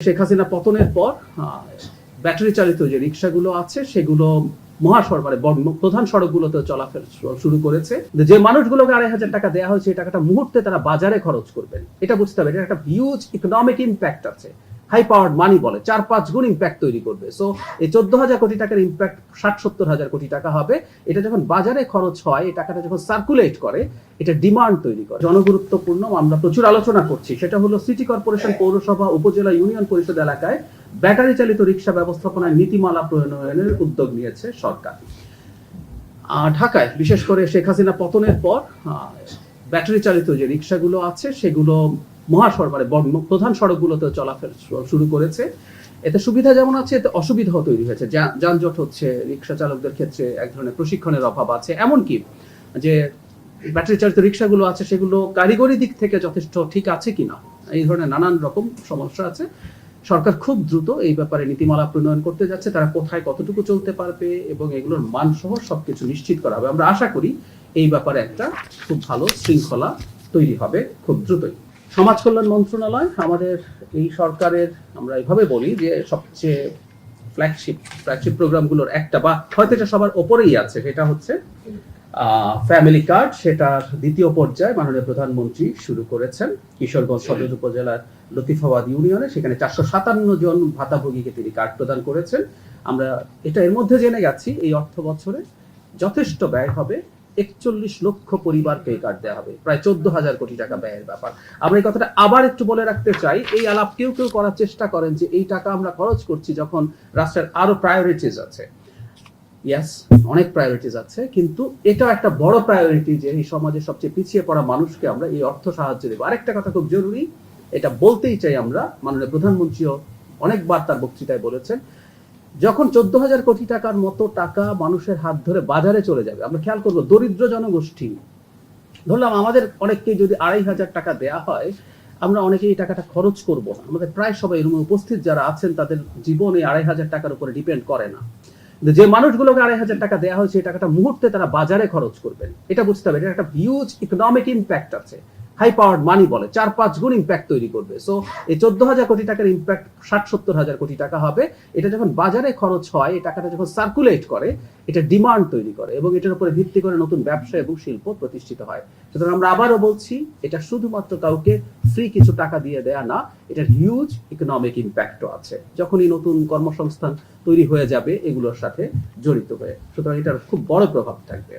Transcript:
শেখ হাসিনা পতনের পর ব্যাটারি চালিত যে রিক্সাগুলো আছে সেগুলো মহাসড়ক প্রধান সড়কগুলোতে চলাফেরা শুরু করেছে। যে মানুষগুলোকে 2,500 টাকা দেওয়া হয়েছে এই টাকাটা মুহূর্তে তারা বাজারে খরচ করবেন, এটা বুঝতে হবে। এটা একটা হিউজ ইকোনমিক ইম্প্যাক্ট আছে, হাই পাওয়ার্ড মানি বলে 4-5 গুণ ইম্প্যাক্ট তৈরি করবে। সো এই 14,000 কোটি টাকার ইম্প্যাক্ট 60-70,000 কোটি টাকা হবে। এটা যখন বাজারে খরচ হয়, এই টাকাটা যখন সার্কুলেট করে, এটা ডিমান্ড তৈরি করে। জনগুরুত্বপূর্ণ আমরা প্রচুর আলোচনা করছি, সেটা হলো সিটি কর্পোরেশন, পৌরসভা, উপজেলা, ইউনিয়ন পরিষদ এলাকায় ব্যাটারি চালিত রিক্সা ব্যবস্থাপনায় নীতিমালা প্রণয়নের উদ্যোগ নিয়েছে সরকার। ঢাকায় বিশেষ করে শেখ হাসিনা পতনের পর ব্যাটারি চালিত যে রিক্সাগুলো আছে সেগুলো মহাসড়ক প্রধান সড়কগুলোতে চলাফেরা শুরু করেছে। এতে সুবিধা যেমন আছে, এতে অসুবিধাও তৈরি হয়েছে। যানজট হচ্ছে, রিক্সা চালকদের ক্ষেত্রে এক ধরনের প্রশিক্ষণের অভাব আছে। এমনকি যে ব্যাটারি চালিত রিক্সাগুলো আছে সেগুলো কারিগরি দিক থেকে যথেষ্ট ঠিক আছে কিনা, এই ধরনের নানান রকম সমস্যা আছে। সরকার খুব দ্রুত এই ব্যাপারে নীতিমালা প্রণয়ন করতে যাচ্ছে, তারা কোথায় কতটুকু চলতে পারবে এবং এগুলোর মান সহ সবকিছু নিশ্চিত করা হবে। আমরা আশা করি এই ব্যাপারে একটা খুব ভালো শৃঙ্খলা তৈরি হবে খুব দ্রুতই। সমাজ কল্যাণ মন্ত্রণালয় আমাদের এই সরকারের, আমরা এইভাবে বলি যে সবচেয়ে ফ্ল্যাগশিপ প্রোগ্রামগুলোর একটা, বা হয়তো এটা সবার ওপরেই আছে, সেটা হচ্ছে ফ্যামিলি কার্ড। সেটার দ্বিতীয় পর্যায়ে মাননীয় প্রধানমন্ত্রী শুরু করেছেন কিশোরগঞ্জ সদর উপজেলার লতিফাবাদ ইউনিয়নে। সেখানে 457 জন ভাতাভোগীকে তিনি কার্ড প্রদান করেছেন। আমরা এটা এর মধ্যে জেনে গেছি এই অর্থ বছরে যথেষ্ট ব্যয় হবে, 41 লক্ষ পরিবারকে এই কার্ড দেওয়া হবে, প্রায় 14,000 কোটি টাকা ব্যয়ের ব্যাপার। আমরা এই কথাটা আবার একটু বলে রাখতে চাই। এই আলাপ কেউ কেউ করার চেষ্টা করেন যে এই টাকা আমরা খরচ করছি যখন রাষ্ট্রের আরো প্রায়োরিটিস আছে। ইয়াস, অনেক প্রায়োরিটিস আছে, কিন্তু এটা একটা বড় প্রায়োরিটি যে এই সমাজের সবচেয়ে পিছিয়ে পড়া মানুষকে আমরা এই অর্থ সাহায্য দেব। আরেকটা কথা খুব জরুরি, এটা বলতেই চাই আমরা, মাননীয় প্রধানমন্ত্রীও অনেকবার তার বক্তৃতায় বলেছেন, যখন 14,000 কোটি টাকার মতো টাকা মানুষের হাত ধরে বাজারে চলে যাবে, আমরা খেয়াল করবো দরিদ্র জনগোষ্ঠী, ধরলাম আমাদের অনেককেই যদি 2,500 টাকা দেয়া হয়, আমরা অনেকেই এই টাকাটা খরচ করব না। আমাদের প্রায় সবাই রুমে উপস্থিত যারা আছেন তাদের জীবনে 2,500 টাকার উপরে ডিপেন্ড করে না। যে মানুষগুলোকে 2,500 টাকা দেওয়া হয়েছে এই টাকাটা মুহূর্তে তারা বাজারে খরচ করবেন, এটা বুঝতে হবে। এটা একটা হিউজ ইকোনমিক ইম্প্যাক্ট আছে, হাই পাওয়ার্ড মানি বলে 4-5 গুণ ইম্প্যাক্ট তৈরি করবে। সো এই 14,000 কোটি টাকার ইম্প্যাক্ট 60-70,000 কোটি টাকা হবে। এটা যখন বাজারে খরচ হয়, এই টাকাটা যখন সার্কুলেট করে, এটা ডিমান্ড তৈরি করে এবং এটার উপরে ভিত্তি করে নতুন ব্যবসা এবং শিল্প প্রতিষ্ঠিত হয়। সুতরাং আমরা আবারও বলছি, এটা শুধুমাত্র কাউকে ফ্রি কিছু টাকা দিয়ে দেয়া না, এটার হিউজ ইকোনমিক ইম্প্যাক্টও আছে যখনই নতুন কর্মসংস্থান তৈরি হয়ে যাবে এগুলোর সাথে জড়িত হয়ে। সুতরাং এটার খুব বড় প্রভাব থাকবে।